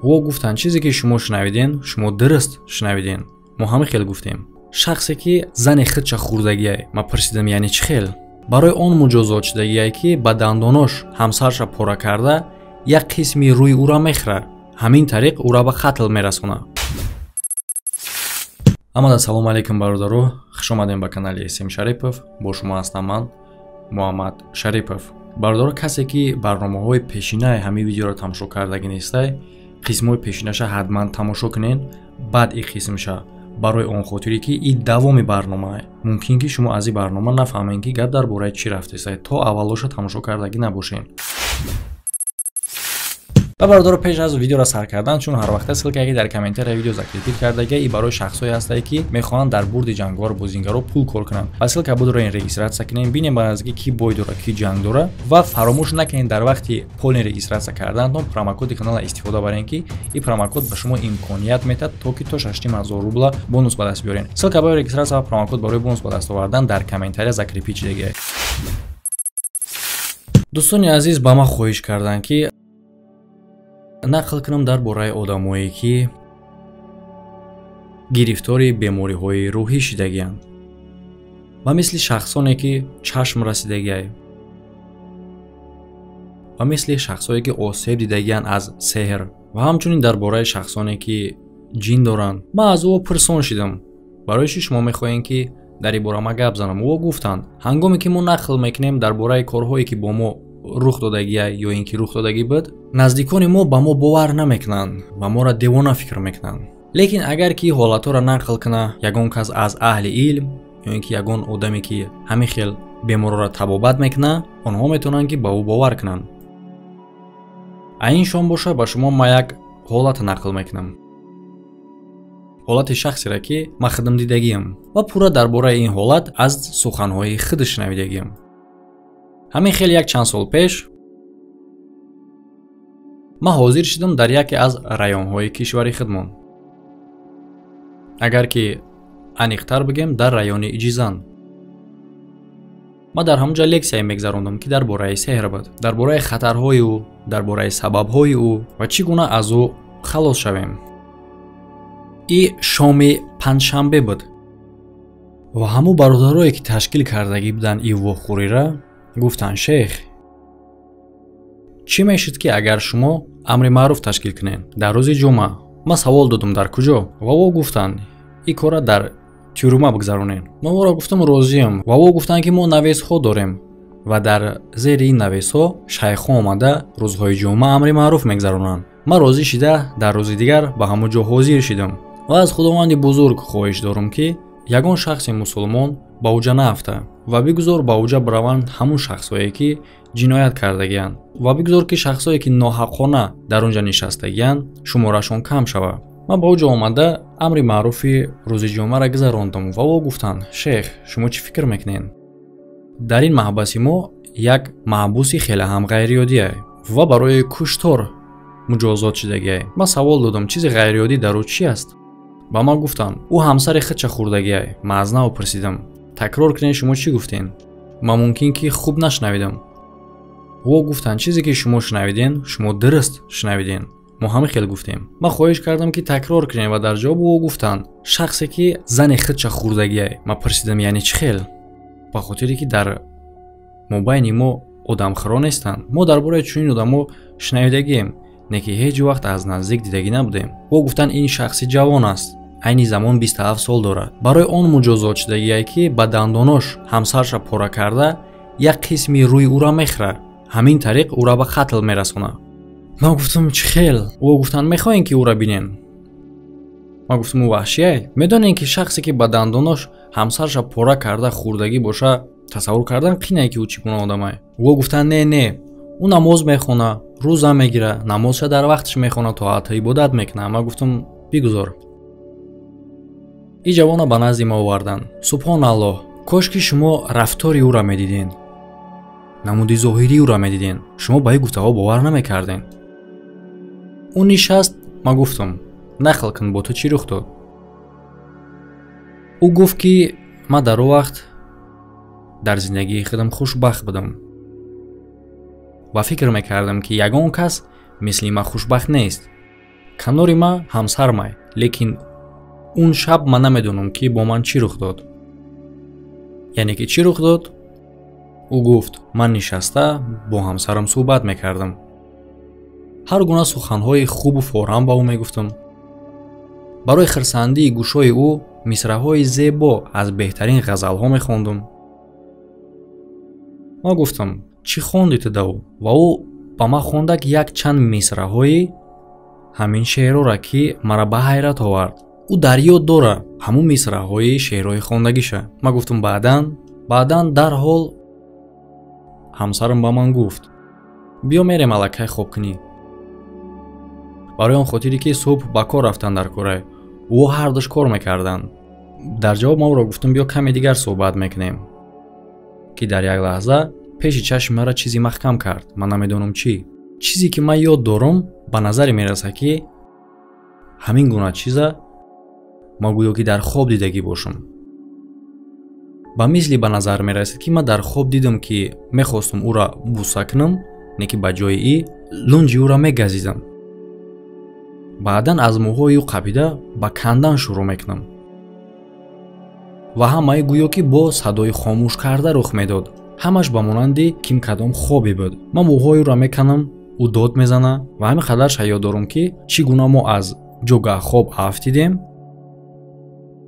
ва гуфтанд чизе ки шумо шунавиден шумо дуруст шунавиден. мо ҳама хел гуфтем. шахсе ки зани хидша хурдагие. ма пурсидам яъне чӣ хел? барои он муҷозот шудагие ки ба дандонош ҳамсарша пора карда як қисми рӯи ӯра мехӯра. ҳамин тариқ ӯра ба қатл мерасона. амада салому алейкум бародаро, хуш омадем ба канали Эсим Шарипов. бо шумо ҳастам ман Муҳаммад Шарипов. бародаро, касе ки барномаҳои пешинаи ҳамин видеоро тамошо кардагӣ нестай, қисмҳои пешинаша ҳатман тамошо кунен, баъд ин қисмша, барои он хотире ки ин давоми барномае. мумкин ки шумо аз ин барнома нафаҳмед ки гап дар бораи чӣ рафтесай, то аввалоша тамошо кардагӣ набошен. ва бародаро, пеш аз видеоро сар кардан, чун ҳар вақта ссилкае ки дар комментарияи видео закрепит кардагӣ, ин барои шахсое ҳастае ки мехоҳанд дар бурди ҷангвор бозингаро пул кор кунанд. ва ссилка будро ин регистратсия кунем, бинем ба наздики ки бой дора, ки ҷанг дора, ва фаромӯш накунед дар вақти полни регистратсия кардантон промокоди канала истифода барен ки ин промокод ба шумо имконият метад то ки то 6000 рубла бонус ба даст биёрен. ссилка барои регистратсия ва промокод барои бонус ба даст овардан дар комментария закрепит шудагӣ. дӯстони азиз, ба ман хоҳиш карданд ки нақл кунам дар бораи одамое ки гирифтори бемориҳои рӯҳӣ шудагиянд ва мисли шахсоне ки чашм расидагианд ва мисли шахсое ки осеб дидагиянд аз сеҳр ва ҳамчунин дар бораи шахсоне ки ҷин доранд. ман аз ӯ пурсон шудам, барои чӣ шумо мехоҳем ки дар ин бора ма гап занам. ӯ гуфтанд ҳангоме ки мо нақл мекунем дар бораи корҳое ки бо мо рух додагия ё ин ки рух додагӣ буд, наздикони мо ба мо бовар намекунанд ва моро девона фикр мекунанд. лекин агар ки ҳолатҳоро нақл куна ягон кас аз аҳли илм ё ин ки ягон одаме ки ҳамин хел бемориро табобат мекуна, онҳо метавонанд ки ба ӯ бовар кунанд. аиншон боша, ба шумо ма як ҳолат нақл мекунам. ҳолати шахсеро ки ма худам дидагиам ва пурра дар бораи ин ҳолат аз суханҳои худ шунавидагиам. ҳамин хел як чанд сол пеш ман ҳозир шудам дар яке аз районҳои кишвари худмон. агар ки аниқтар бигем, дар райони Иҷизан. ман дар ҳамонҷа лексияе мегзарондам ки дар бораи сеҳр буд, дар бораи хатарҳои ӯ, дар бораи сабабҳои ӯ ва чӣ гуна аз ӯ халос шавем. и шоми панҷшанбе буд ва ҳаму бародарое ки ташкил кардагӣ буданд ин вохӯриро гуфтанд: шейх, чӣ мешуд ки агар шумо амри маъруф ташкил кунед дар рӯзи ҷумъа? ман савол додам дар куҷо ва во гуфтанд ин кора дар тюрма бигзаронед. ман воро гуфтам розиям ва во гуфтанд ки мо навесҳо дорем ва дар зери ин навесҳо шайхҳо омада рӯзҳои ҷумъа амри маъруф мегзаронанд. ман розӣ шуда дар рӯзи дигар ба ҳамон ҷо ҳозир шудам ва аз худованди бузург хоҳиш дорам ки ягон шахси мусулмон ба уҷа наафта ва бигузор ба уҷа бираванд ҳамун шахсое ки ҷиноят кардагиянд ва бигузор ки шахсое ки ноҳаққона дар он ҷо нишастагиянд шуморашон кам шавад. ман ба уҷа омада амри маъруфи рӯзи ҷумъаро гузарондам ва о гуфтанд: шейх, шумо чӣ фикр мекунед? дар ин маҳбаси мо як маҳбуси хеле ҳам ғайриоддие ва барои куштор муҷозот шудагие. ман савол додам чизи ғайриоддӣ дар ӯ чӣ аст? ба ман гуфтанд ӯ ҳамсари худша хурдагие. ман аз нав пурсидам: такрор кунед, шумо чӣ гуфтед? ман мумкин ки хуб нашунавидам. ӯ гуфтанд чизе ки шумо шунавиден шумо дуруст шунавиден. мо ҳама хел гуфтем. ман хоҳиш кардам ки такрор кунед ва дар ҷавоб ӯ гуфтанд шахсе ки зани худша хурдагие. ман пурсидам яъне чӣ хел? ба хотире ки дар мобайни мо одамхӯро нестанд. мо дар бораи чунин одамо шунавидагием, не ки ҳеҷ вақт аз наздик дидагӣ набудем. ӯ гуфтанд ин шахси ҷавон аст, айни замон 27 сол дорад. барои он муҷозот шудагие ки ба дандонош ҳамсарша пора карда як қисми рӯи ӯра мехӯра. ҳамин тариқ ӯра ба қатл мерасона. ман гуфтам чӣ хел? ӯ гуфтанд мехоҳем ки ӯра бинем. ман гуфтам ӯ ваҳшие? медонем ки шахсе ки ба дандонош ҳамсарша пора карда хурдагӣ боша, тасаввур кардан қине ки ӯ чӣ гуна одамае. ӯ гуфтанд не, ӯ намоз мехона, рӯза мегира, намозша дар вақташ мехона, тоат ибодат мекуна. ман гуфтам бигузор. ин ҷавона ба назди ма оварданд. субҳоналлоҳ, кошки шумо рафтори ӯро медиден, намуди зоҳирии ӯро медиден, шумо ба ин гуфтаҳо бовар намекарден. ӯ нишаст. ман гуфтам нақл кун, бо ту чӣ рух дод? ӯ гуфт ки ман дар ӯ вақт дар зиндагии худам хушбахт будам ва фикр мекардам ки ягон кас мисли ман хушбахт нест. канори ма ҳамсар май, лекин он шаб ман намедонам ки бо ман чӣ рух дод. яъне ки чӣ рух дод? ӯ гуфт ман нишаста бо ҳамсарам суҳбат мекардам. ҳар гуна суханҳои хубу форҳам ба ӯ мегуфтам. барои хирсандии гӯшҳои ӯ мисраҳои зебо аз беҳтарин ғазалҳо мехондам. ма гуфтам чӣ хонди ту да ӯ? ва ӯ ба ман хондак як чанд мисраҳои ҳамин шеърҳоро ки мара ба ҳайрат овард. ӯ дар ёд дора ҳамун мисраъҳои шеърҳои хондагиша. ма гуфтам баъдан дарҳол ҳамсарам ба ман гуфт биё мерем аллакай хобкунӣ. барои он хотире ки субҳ ба кор рафтан дар кора ӯ ҳар душ кор мекарданд. дар ҷавоб ма ӯро гуфтам биё каме дигар суҳбат мекунем, ки дар як лаҳза пеши чашми мара чизе маҳкам кард. ман намедонам чӣ. чизе ки ман ёд дорам ба назаре мерасад ки ҳамин гуна чиза ма гӯё ки дар хоб дидагӣ бошам. ба мисли ба назар мерасид ки ман дар хоб дидам ки мехостам ӯро буса кунам, не ки ба ҷои и лунҷи ӯро мегазидам. баъдан аз мӯҳои ӯ қапида ба кандан шурӯъ мекунам. ва ҳамаи гӯё ки бо садои хомӯш карда рух медод. ҳамаш ба монанди кимкадом хобе буд. ман мӯҳои ӯро меканам, ӯ дод мезана ва ҳамин қадарша ёд дорам ки чӣ гуна мо аз ҷогаҳ хоб афтидем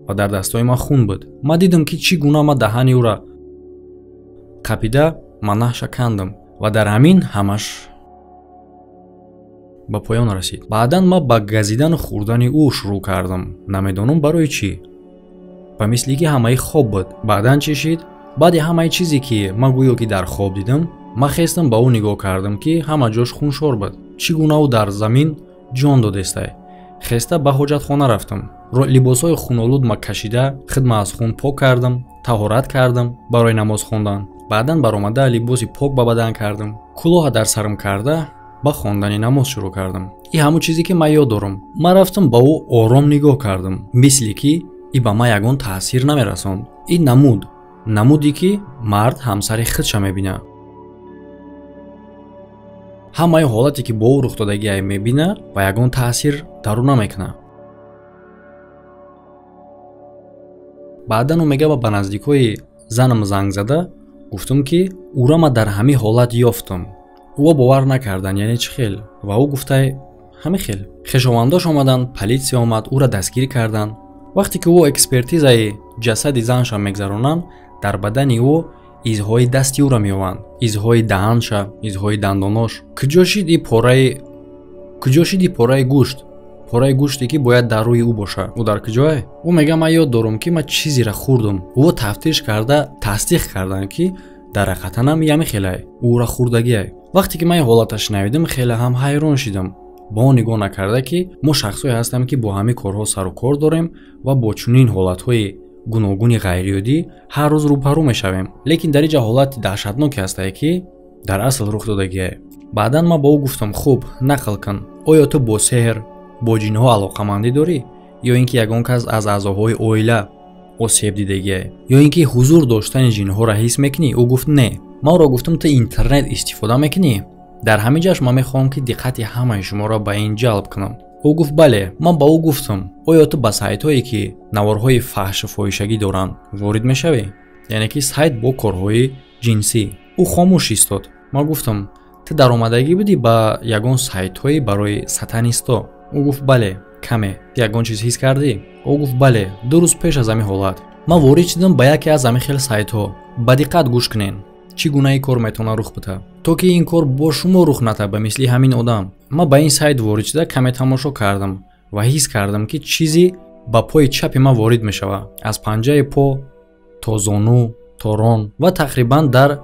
ва дар дастҳои ман хун буд. ман дидам ки чӣ гуна ман даҳани ӯро қапида манаҳша кандам ва дар ҳамин ҳамаш ба поён расид. баъдан ман ба газидану хӯрдани ӯ шурӯъ кардам. намедонам барои чӣ. ба мисли ки ҳамаи хоб буд. баъдан чӣ шид? баъди ҳамаи чизе ки ман гӯё ки дар хоб дидам, ман хестам ба ӯ нигоҳ кардам ки ҳама ҷош хуншор буд. чӣ гуна ӯ дар замин ҷон додестай. хеста ба ҳоҷатхона рафтам. либосҳои хунолуд ма кашида хидма аз хун пок кардам, таҳорат кардам барои намоз хондан. баъдан баромада либоси пок ба бадан кардам. кӯлоҳа дар сарам карда ба хондани намоз шурӯъ кардам. ин ҳамун чизе ки ман ёд дорам. ман рафтам ба ӯ ором нигоҳ кардам, мисли ки и ба ман ягон таъсир намерасонд. ин намуди ки мард ҳамсари худша мебина. ҳамаи ҳолате ки бо ӯ рухдодагиай мебина ва ягон таъсир дар ӯ намекуна. баъдан ӯ мегава ба наздикои занам занг зада гуфтам ки ӯро ман дар ҳамин ҳолат ёфтам. ӯ бовар накардан, яъне чӣ хел? ва ӯ гуфтай ҳамин хел. хешовандош омаданд, политсия омад, ӯро дастгир карданд. вақте ки ӯ экспертизаи ҷасади занша мегзаронанд, дар бадани ӯ изҳои дасти ӯро меёбанд, изҳои даҳанша, изҳои дандонош. куҷо шид и пораи гӯшт? пораи гӯште ки бояд дар рӯи ӯ боша. ӯ дар куҷое? ӯ мега ман ёд дорам ки ман чизеро хӯрдам. ӯ тафтиш карда тасдиқ карданд ки дар ҳақиқатанам ями хелай ӯро хӯрдагиай. вақте ки ман ин ҳолата шунавидам, хеле ҳам ҳайрон шидам. ба он нигоҳ накарда ки мо шахсое ҳастем ки бо ҳамин корҳо сару кор дорем ва бо чунин ҳолатҳои гуногуни ғайриёдӣ ҳар рӯз рӯбарӯ мешавем. лекин дар инҷа ҳолати даҳшатноке ҳастае ки дар асл рух додагиае. баъдан ман ба ӯ гуфтам хуб нақл кун, оё ту бо сеҳр, бо ҷинҳо алоқамандӣ дорӣ, ё ин ки ягон кас аз аъзоҳои оила осеб дидагиае, ё ин ки ҳузур доштани ҷинҳоро ҳис мекунӣ? ӯ гуфт не. ман ӯро гуфтам ту интернет истифода мекунӣ? дар ҳамин ҷаш ман мехоҳам ки диққати ҳамаи шуморо ба ин ҷалб кунам. ӯ гуфт бале. ман ба ӯ гуфтам оё ту ба сайтҳое ки наворҳои фаҳшу фоҳишагӣ доранд ворид мешавӣ? яъне ки сайт бо корҳои ҷинсӣ. ӯ хомӯш истод. ман гуфтам ту даромадагӣ будӣ ба ягон сайтҳои барои сатанисто? ӯ гуфт бале. каме ягон чиз ҳис кардӣ? ӯ гуфт бале. 2 рӯз пеш аз ҳамин ҳолат ман ворид шудам ба яке аз ҳамин хел сайтҳо. ба диққат гӯш кунед чӣ гунаи кор метавонад рух бита, то ки ин кор бо шумо рух натад ба мисли ҳамин одам. ман ба ин сайт ворид шуда каме тамошо кардам ва ҳис кардам ки чизе ба пои чапи ман ворид мешавад, аз панҷаи по то зону то рон ва тақрибан дар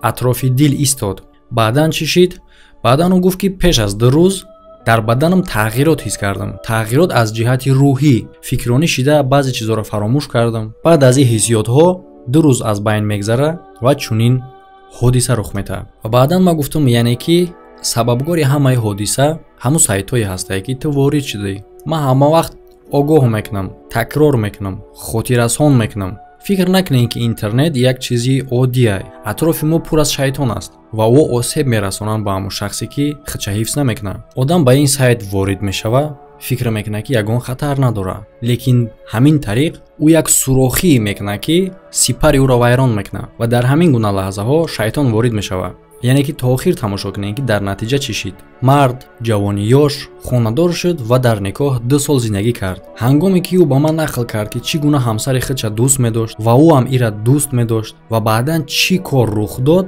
атрофи дил истод. баъдан чӣ шид? баъдан ӯ гуфт ки пеш аз 2 рӯз дар баданам тағйирот ҳис кардам. тағйирот аз ҷиҳати рӯҳӣ. фикронӣ шида баъзе чизҳоро фаромӯш кардам. баъд аз ин ҳиссиётҳо 2 рӯз аз байн мегзара ва чунин ҳодиса рух метавад. ва баъдан ман гуфтам яъне ки сабабгори ҳамаи ҳодиса ҳамун сайтҳое ҳастае ки ту ворид шудаӣ. ман ҳама вақт огоҳ мекунам, такрор мекунам, хотиррасон мекунам. фикр накунед ки интернет як чизи оддия. Атрофи мо пур аз шайтон аст ва ӯ осеб мерасонанд ба ҳамон шахсе ки хича ҳифз намекунад. Одам ба ин сайт ворид мешава, фикр мекунад ки ягон хатар надора, лекин ҳамин тариқ ӯ як сурохӣ мекунад ки сипари ӯро вайрон мекунад ва дар ҳамин гуна лаҳзаҳо шайтон ворид мешава. яъне ки то охир тамошо кунед ки дар натиҷа чӣ шид. Мард ҷавони ёш хонадор шуд ва дар никоҳ 2 сол зиндагӣ кард. ҳангоме ки ӯ ба ман нақл кард ки чӣ гуна ҳамсари худша дӯст медошт ва ӯ ҳам ира дӯст медошт ва баъдан чӣ кор рух дод,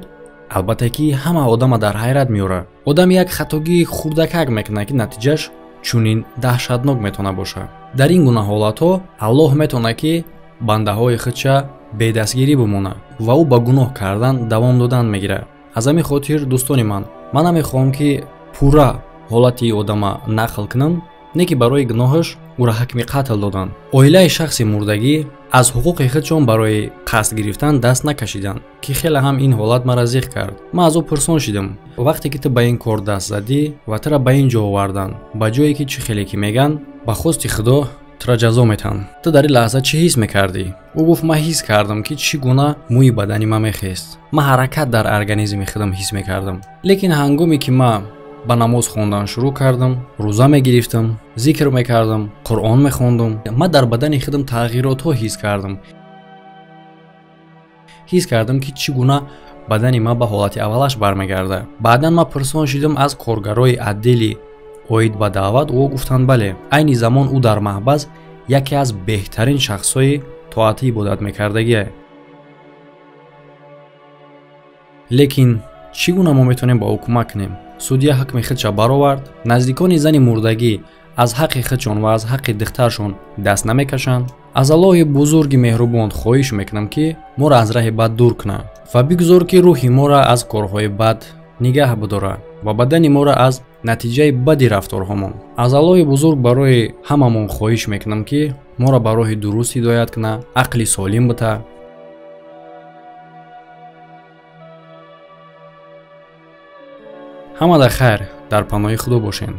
албатта ки ҳама одама дар ҳайрат меорад. одам як хатогии хурдакак мекунад ки натиҷаш чунин даҳшатнок метавона бошад. дар ин гуна ҳолатҳо Аллоҳ метавонад ки бандаҳои худша бедастгирӣ бимонад ва ӯ ба гуноҳ кардан давом додан мегирад. аз ҳамин хотир дӯстони ман намехоҳам ки пурра ҳолати одама нақл кунам, не ки барои гуноҳаш ӯро ҳакми қатл доданд. оилаи шахси мурдагӣ аз ҳуқуқи худшон барои қасд гирифтан даст накашиданд ки хеле ҳам ин ҳолат мара зиқ кард. ман аз ӯ пурсон шидам, вақте ки ту ба ин кор даст задӣ ва тура ба ин ҷо оварданд, ба ҷое ки чӣ хеле ки меган ба хости худо тура ҷазо метаҳанд. ту дар ин лаҳза чӣ ҳис мекардӣ? ӯ гуфт ман ҳис кардам ки чӣ гуна мӯи бадани ман мехест. ман ҳаракат дар организми худам ҳис мекардам. лекин ҳангоме ки ман ба намоз хондан шурӯъ кардам, рӯза мегирифтам, зикр мекардам, қуръон мехондам, ман дар бадани худам тағйиротҳо ҳис кардам ки чӣ гуна бадани ман ба ҳолати аввалаш бармегардад. баъдан ман пурсон шудам аз коргарои отдели оид ба даъват. ӯ гуфтанд бале, айни замон ӯ дар маҳбас яке аз беҳтарин шахсҳои тоати ибодатмекардагие. лекин чӣ гуна мо метавонем ба ӯ кӯмак кунем? судя ҳукми худша баровард. наздикони зани мурдагӣ аз ҳаққи худшон ва аз ҳаққи духтаршон даст намекашанд. аз Аллоҳи бузурги меҳрубон хоҳиш мекунам ки моро аз раҳи бад дур кунад ва бигузор ки рӯҳи моро аз корҳои бад нигаҳ бидорад ва бадани моро аз натиҷаи бади рафторҳомон. аз Аллоҳи бузург барои ҳамамон хоҳиш мекунам ки моро ба роҳи дуруст ҳидоят кунад, ақли солим бита. ҳамада хайр, дар паноҳи худо бошед.